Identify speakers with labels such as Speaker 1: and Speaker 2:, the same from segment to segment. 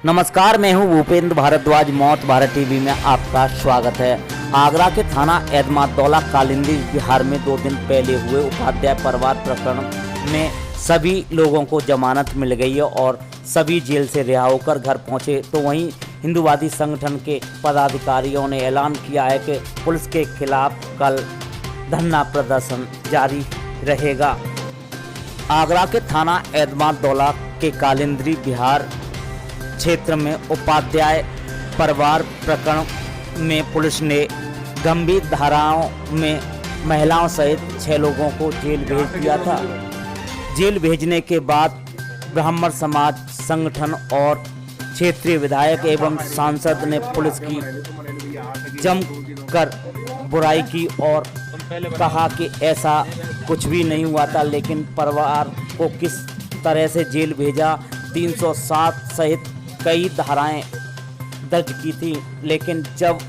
Speaker 1: नमस्कार, मैं हूं भूपेंद्र भारद्वाज। मौत भारत टीवी में आपका स्वागत है। आगरा के थाना एतमादौला कालिंदी बिहार में 2 दिन पहले हुए उपाध्याय परिवार प्रकरण में सभी लोगों को जमानत मिल गई है और सभी जेल से रिहा होकर घर पहुंचे। तो वहीं हिंदुवादी संगठन के पदाधिकारियों ने ऐलान किया है कि पुलिस के खिलाफ कल धरना प्रदर्शन जारी रहेगा। आगरा के थाना एतमादौला के कालिंदी बिहार क्षेत्र में उपाध्याय परिवार प्रकरण में पुलिस ने गंभीर धाराओं में महिलाओं सहित 6 लोगों को जेल भेज दिया था। जेल भेजने के बाद ब्राह्मण समाज संगठन और क्षेत्रीय विधायक एवं सांसद ने पुलिस की जमकर बुराई की और कहा कि ऐसा कुछ भी नहीं हुआ था, लेकिन परिवार को किस तरह से जेल भेजा। 307 सहित कई धाराएं दर्ज की थी, लेकिन जब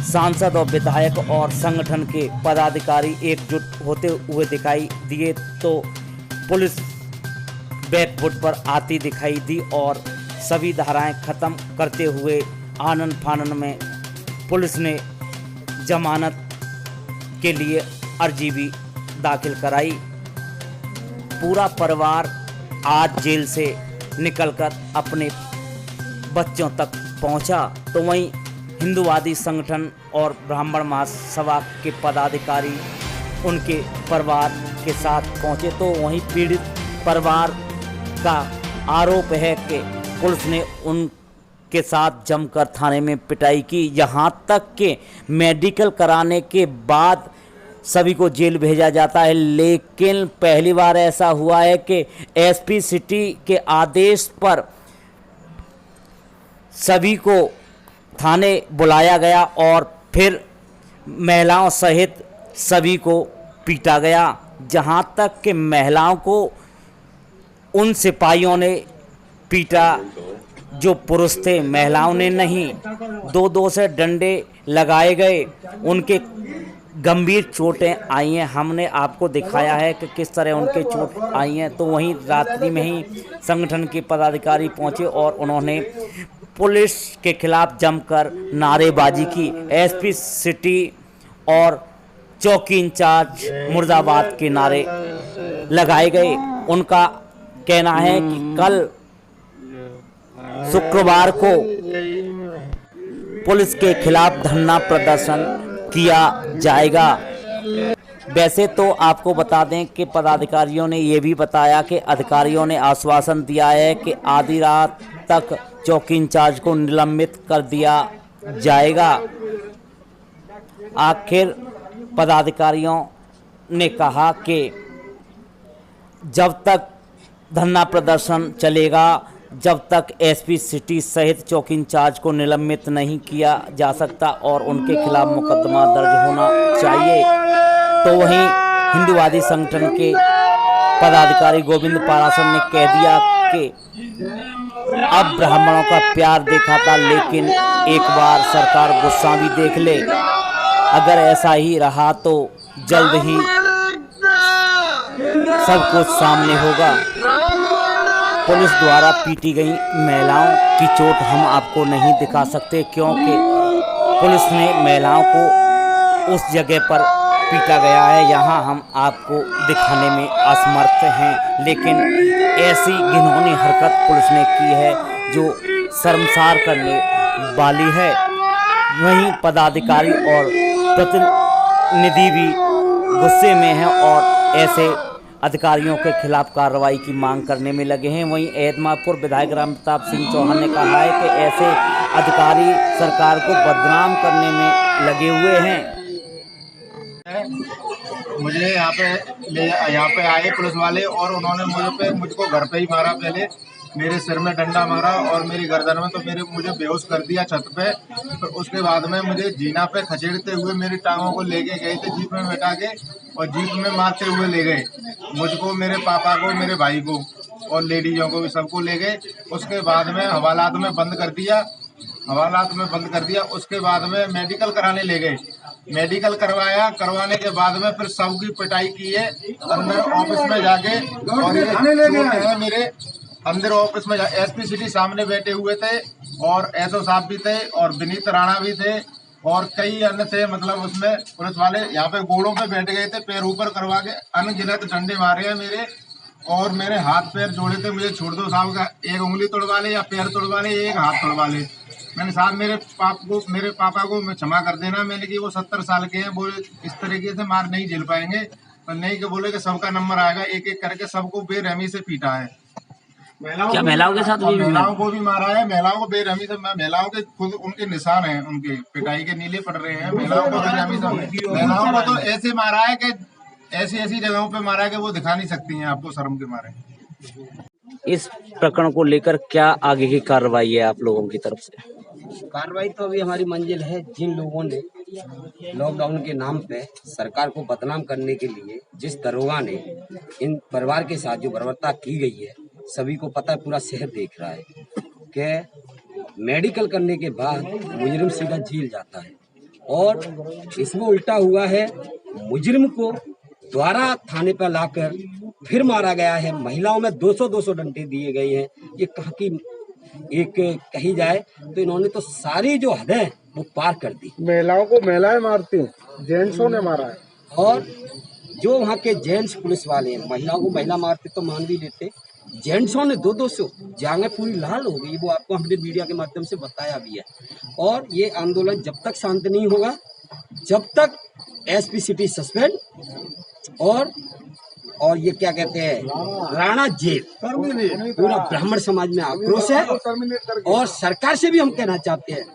Speaker 1: सांसद और विधायक और संगठन के पदाधिकारी एकजुट होते हुए दिखाई दिए तो पुलिस बैकफुट पर आती दिखाई दी और सभी धाराएं खत्म करते हुए आनन फानन में पुलिस ने जमानत के लिए अर्जी भी दाखिल कराई। पूरा परिवार आज जेल से निकलकर अपने बच्चों तक पहुंचा। तो वहीं हिंदुवादी संगठन और ब्राह्मण महासभा के पदाधिकारी उनके परिवार के साथ पहुंचे। तो वहीं पीड़ित परिवार का आरोप है कि पुलिस ने उनके साथ जमकर थाने में पिटाई की, यहाँ तक कि मेडिकल कराने के बाद सभी को जेल भेजा जाता है। लेकिन पहली बार ऐसा हुआ है कि एसपी सिटी के आदेश पर सभी को थाने बुलाया गया और फिर महिलाओं सहित सभी को पीटा गया, जहां तक कि महिलाओं को उन सिपाहियों ने पीटा जो पुरुष थे, महिलाओं ने नहीं। 2-2 से डंडे लगाए गए, उनके गंभीर चोटें आई हैं। हमने आपको दिखाया है कि किस तरह उनके चोट आई हैं। तो वहीं रात्रि में ही संगठन के पदाधिकारी पहुंचे और उन्होंने पुलिस के खिलाफ जमकर नारेबाजी की। एसपी सिटी और चौकी इंचार्ज मुर्दाबाद के नारे लगाए गए। उनका कहना है कि कल शुक्रवार को पुलिस के खिलाफ धरना प्रदर्शन किया जाएगा। वैसे तो आपको बता दें कि पदाधिकारियों ने ये भी बताया कि अधिकारियों ने आश्वासन दिया है कि आधी रात तक चौकी इंचार्ज को निलंबित कर दिया जाएगा। आखिर पदाधिकारियों ने कहा कि जब तक धरना प्रदर्शन चलेगा, जब तक एसपी सिटी सहित चौकी इंचार्ज को निलंबित नहीं किया जा सकता और उनके खिलाफ मुकदमा दर्ज होना चाहिए। तो वहीं हिंदुवादी संगठन के पदाधिकारी गोविंद पाराशर ने कह दिया कि अब ब्राह्मणों का प्यार देखा था, लेकिन एक बार सरकार गुस्सा भी देख ले। अगर ऐसा ही रहा तो जल्द ही सब कुछ सामने होगा। पुलिस द्वारा पीटी गई महिलाओं की चोट हम आपको नहीं दिखा सकते, क्योंकि पुलिस ने महिलाओं को उस जगह पर पीटा गया है, यहाँ हम आपको दिखाने में असमर्थ हैं। लेकिन ऐसी घिनौनी हरकत पुलिस ने की है जो शर्मसार करने वाली है। वहीं पदाधिकारी और प्रतिनिधि भी गुस्से में हैं और ऐसे अधिकारियों के खिलाफ कार्रवाई की मांग करने में लगे हैं। वहीं एतमादपुर विधायक रामप्रताप सिंह चौहान ने कहा है कि ऐसे अधिकारी सरकार को बदनाम करने में लगे हुए हैं।
Speaker 2: मुझे यहाँ पे आए पुलिस वाले और उन्होंने मुझको घर पे ही मारा। पहले मेरे सिर में डंडा मारा और मेरी गर्दन में, तो मुझे बेहोश कर दिया छत पे। तो उसके बाद में मुझे जीना पे खसेड़ते हुए मेरी टांगों को लेके गए थे जीप में बैठा के, और जीप में मारते हुए ले गए मुझको, मेरे पापा को, मेरे भाई को और लेडीजों को भी, सबको ले गए। उसके बाद में हवालात में बंद कर दिया। उसके बाद में मेडिकल कराने ले गए। मेडिकल करवाने के बाद में फिर सबकी पिटाई की है अंदर ऑफिस में जाके। और ये है मेरे अंदर ऑफिस में एसपी सिटी सामने बैठे हुए थे और एसओ साहब भी थे और विनीत राणा भी थे और कई अन्य थे। मतलब उसमें पुलिस वाले यहाँ पे घोड़ों पे बैठ गए थे, पैर ऊपर करवा के अनगिनत डंडे मारे हैं मेरे और मेरे हाथ पैर जोड़े थे। मुझे छोड़ दो साहब का, एक उंगली तोड़वा ले या पैर तोड़वा ले, एक हाथ तोड़वा ले। मैंने साहब मेरे पापा को क्षमा कर देना। मैंने कि वो 70 साल के हैं, वो इस तरीके से मार नहीं झेल पाएंगे। पर नहीं कि बोले कि सबका नंबर आएगा, एक एक करके सबको बेरहमी से पीटा है।
Speaker 1: क्या महिलाओं के साथ भी?
Speaker 2: महिलाओं को भी मारा है, महिलाओं को बेरहमी से। महिलाओं के खुद उनके निशान हैं, उनके पिटाई के नीले पड़ रहे हैं। महिलाओं को बेरहमी से, महिलाओं को तो ऐसे मारा है कि ऐसी ऐसी जगहों पे मारा है कि वो दिखा नहीं सकती हैं आपको शर्म के मारे।
Speaker 1: इस प्रकरण को लेकर क्या आगे की कार्रवाई है आप लोगों की तरफ से?
Speaker 3: कार्रवाई तो अभी हमारी मंजिल है। जिन लोगों ने लॉकडाउन के नाम पे सरकार को बदनाम करने के लिए जिस दरोगा ने इन परिवार के साथ जो बर्बरता की गई है, सभी को पता है, पूरा शहर देख रहा है कि मेडिकल करने के बाद मुजरिम सीधा जेल जाता है। और इसमें उल्टा हुआ है, मुजरिम को द्वारा थाने पर लाकर फिर मारा गया है। महिलाओं में 200-200 डंडे दिए गए हैं। ये कहाँ की एक कही जाए तो इन्होंने तो सारी जो हद है वो पार कर दी।
Speaker 4: महिलाओं को महिलाएं मारती हैं, जेंट्सों ने मारा है।
Speaker 3: और जो वहाँ के जेंट्स पुलिस वाले हैं, महिलाओं को महिला मारते तो मान भी लेते, जेंट्सों ने 200 जांघें पूरी लाल हो गई। वो आपको हमने मीडिया के माध्यम से बताया भी है। और ये आंदोलन जब तक शांत नहीं होगा, जब तक एसपी सिटी सस्पेंड और ये क्या कहते हैं राणा जेल, पूरा ब्राह्मण समाज में आक्रोश है। और सरकार से भी हम कहना चाहते हैं,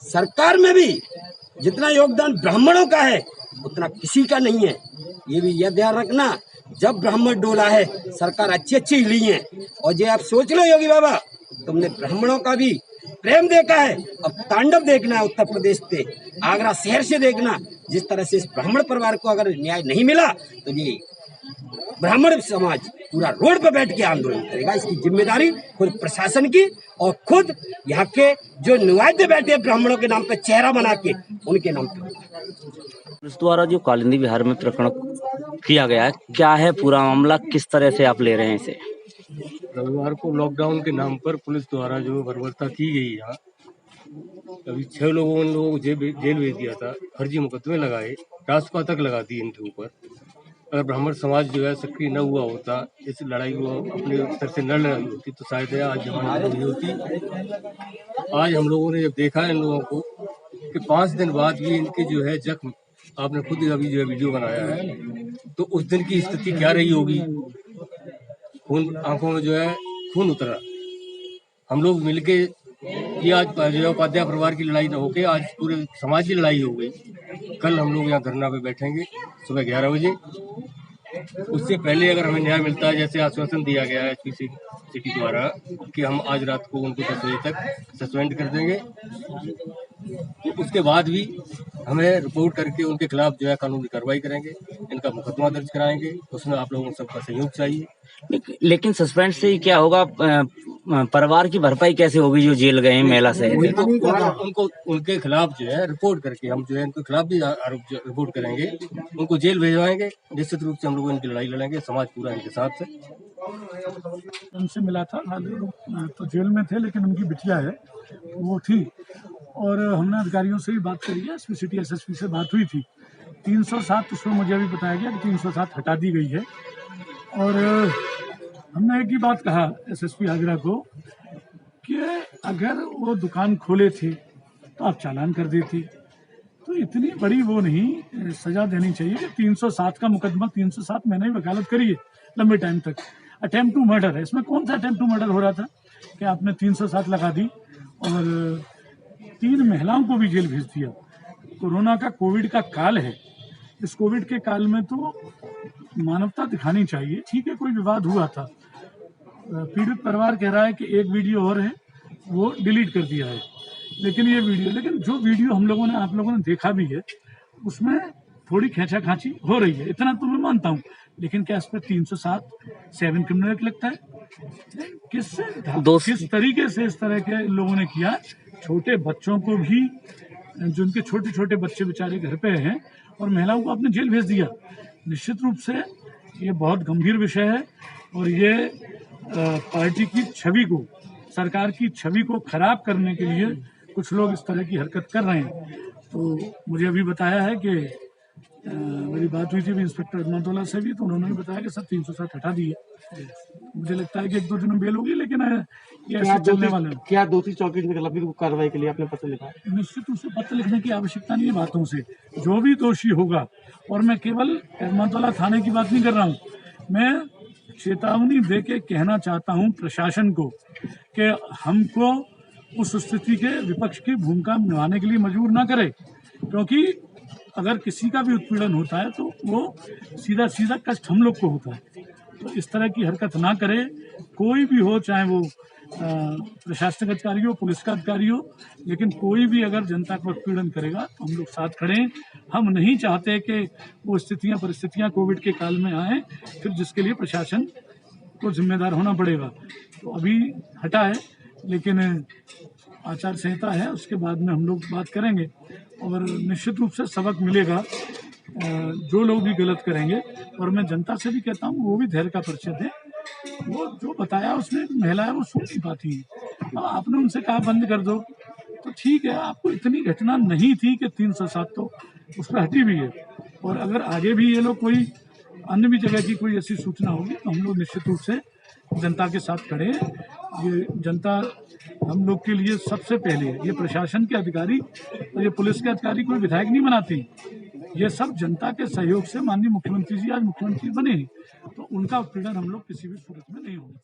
Speaker 3: सरकार में भी जितना योगदान ब्राह्मणों का है उतना किसी का नहीं है। ये भी यह ध्यान रखना, जब ब्राह्मण डोला है सरकार अच्छी हिली है। और ये आप सोच लो योगी बाबा, तुमने ब्राह्मणों का भी प्रेम देखा है, अब तांडव देखना है उत्तर प्रदेश पे, आगरा शहर से देखना। जिस तरह से इस ब्राह्मण परिवार को अगर न्याय नहीं मिला तो ये ब्राह्मण समाज पूरा रोड पर बैठ के आंदोलन करेगा। इसकी जिम्मेदारी खुद प्रशासन की और खुद यहाँ के जो नुमाइंदे बैठे ब्राह्मणों के नाम पे चेहरा बना के उनके नाम पे।
Speaker 1: पुलिस द्वारा जो कालिंदी विहार में प्रकरण किया गया है, क्या है पूरा मामला, किस तरह से आप ले रहे हैं इसे?
Speaker 5: रविवार को लॉकडाउन के नाम पर पुलिस द्वारा जो बर्बरता की गई यहाँ, अभी 6 लोगों को जेल भेज दिया था, फर्जी मुकदमे लगाए, राजपा तक लगा दी इनके ऊपर। अगर ब्राह्मण समाज जो है सक्रिय न हुआ होता, इस लड़ाई को अपने स्तर से न लड़ी होती तो शायद आज हमारी नहीं होती। आज हम लोगों ने जब देखा इन लोगों को कि 5 दिन बाद भी इनके जो है जख्म, आपने खुद अभी जो है वीडियो बनाया है, तो उस दिन की स्थिति क्या रही होगी। खून आंखों में जो है खून उतरा। हम लोग मिलके ये आज जो उपाध्याय परिवार की लड़ाई न होके आज पूरे समाज की लड़ाई हो गई। कल हम लोग यहाँ धरना पे बैठेंगे सुबह 11 बजे। उससे पहले अगर हमें न्याय मिलता है, जैसे आश्वासन दिया गया है एसपी सिटी द्वारा कि हम आज रात को उनको 10 बजे तक सस्पेंड कर देंगे, तो उसके बाद भी हमें रिपोर्ट करके उनके खिलाफ जो है कानूनी कार्रवाई करेंगे, इनका मुकदमा दर्ज कराएंगे। उसमें आप लोगों को सबका सहयोग चाहिए।
Speaker 1: लेकिन सस्पेंड से ही क्या होगा, परिवार की भरपाई कैसे होगी जो जेल गए हैं महिला से?
Speaker 5: उनको उनके खिलाफ जो है रिपोर्ट करके हम जो है उनके खिलाफ भी आरोप रिपोर्ट करेंगे, उनको जेल भेजवाएंगे। निश्चित रूप से हम लोग इनकी लड़ाई लड़ेंगे, समाज पूरा इनके साथ है।
Speaker 4: उनसे मिला था, तो जेल में थे, लेकिन उनकी बिटिया है वो थी। और हमने अधिकारियों से भी बात करी है, एसपी सिटी एसएसपी से बात हुई थी। 307 उसमें मुझे अभी बताया गया कि 307 हटा दी गई है। और हमने एक ही बात कहा एसएसपी आगरा को कि अगर वो दुकान खोले थे तो आप चालान कर देते, तो इतनी बड़ी वो नहीं सजा देनी चाहिए कि 307 का मुकदमा। 307 मैंने भी वकालत करी है लंबे टाइम तक। अटेम्प्ट टू मर्डर है, इसमें कौन सा अटेम्प्ट टू मर्डर हो रहा था कि आपने 307 लगा दी और 3 महिलाओं को भी जेल भेज दिया। कोरोना का, कोविड का काल है। इस कोविड के काल में तो मानवता दिखानी चाहिए। ठीक है, कोई विवाद हुआ था, पीड़ित परिवार कह रहा है कि एक वीडियो और है वो डिलीट कर दिया है, लेकिन जो वीडियो हम लोगों ने, आप लोगों ने देखा भी है, उसमें थोड़ी खींचा खांची हो रही है, इतना तो मैं मानता हूँ। लेकिन क्या इस पर 307 7 क्रिमिनल एक्ट लगता है? किस तरीके से इस तरह के लोगों ने किया। छोटे बच्चों को भी, जो उनके छोटे छोटे बच्चे बेचारे घर पे हैं, और महिलाओं को आपने जेल भेज दिया। निश्चित रूप से ये बहुत गंभीर विषय है और ये पार्टी की छवि को, सरकार की छवि को खराब करने के लिए कुछ लोग इस तरह की हरकत कर रहे हैं। तो मुझे अभी बताया है कि मेरी बात हुई थी अभी इंस्पेक्टर अहमदुल्ला से भी, तो उन्होंने भी बताया कि सर 360 हटा दिए। मुझे लगता है कि 1-2 दिन में बेल होगी, लेकिन ये ऐसे चलने वाले हैं।
Speaker 6: क्या दोषी चौकी निकलने की कार्रवाई के लिए आपने पत्र लिखा है?
Speaker 4: निश्चित रूप से पत्र लिखने की आवश्यकता नहीं है बातों से। जो भी दोषी होगा, और मैं केवल अहमदुल्ला थाने की बात नहीं कर रहा हूँ, मैं चेतावनी दे के कहना चाहता हूँ प्रशासन को कि हमको उस स्थिति के विपक्ष की भूमिका निभाने के लिए मजबूर ना करे, क्योंकि अगर किसी का भी उत्पीड़न होता है तो वो सीधा सीधा कष्ट हम लोग को होता है। तो इस तरह की हरकत ना करे, कोई भी हो, चाहे वो प्रशासनिक अधिकारी हो, पुलिस का अधिकारी हो, लेकिन कोई भी अगर जनता को उत्पीड़न करेगा तो हम लोग साथ खड़े हैं। हम नहीं चाहते कि वो परिस्थितियां कोविड के काल में आए, फिर जिसके लिए प्रशासन को जिम्मेदार होना पड़ेगा। तो अभी हटा है, लेकिन आचार संहिता है, उसके बाद में हम लोग बात करेंगे और निश्चित रूप से सबक मिलेगा जो लोग भी गलत करेंगे। और मैं जनता से भी कहता हूँ वो भी धैर्य का परिचय दें। वो जो बताया उसने महिला है वो सुन नहीं पाती है। अब आपने उनसे कहा बंद कर दो, तो ठीक है, आपको इतनी घटना नहीं थी कि 307 तो उस पर हटी भी है। और अगर आगे भी ये लोग कोई अन्य भी जगह की कोई ऐसी सूचना होगी तो हम लोग निश्चित रूप से जनता के साथ खड़े हैं। ये जनता हम लोग के लिए सबसे पहले है। ये प्रशासन के अधिकारी और ये पुलिस के अधिकारी कोई विधायक नहीं बनाती, ये सब जनता के सहयोग से माननीय मुख्यमंत्री जी आज मुख्यमंत्री बने हैं, तो उनका उत्पीड़न हम लोग किसी भी सूरत में नहीं होगा।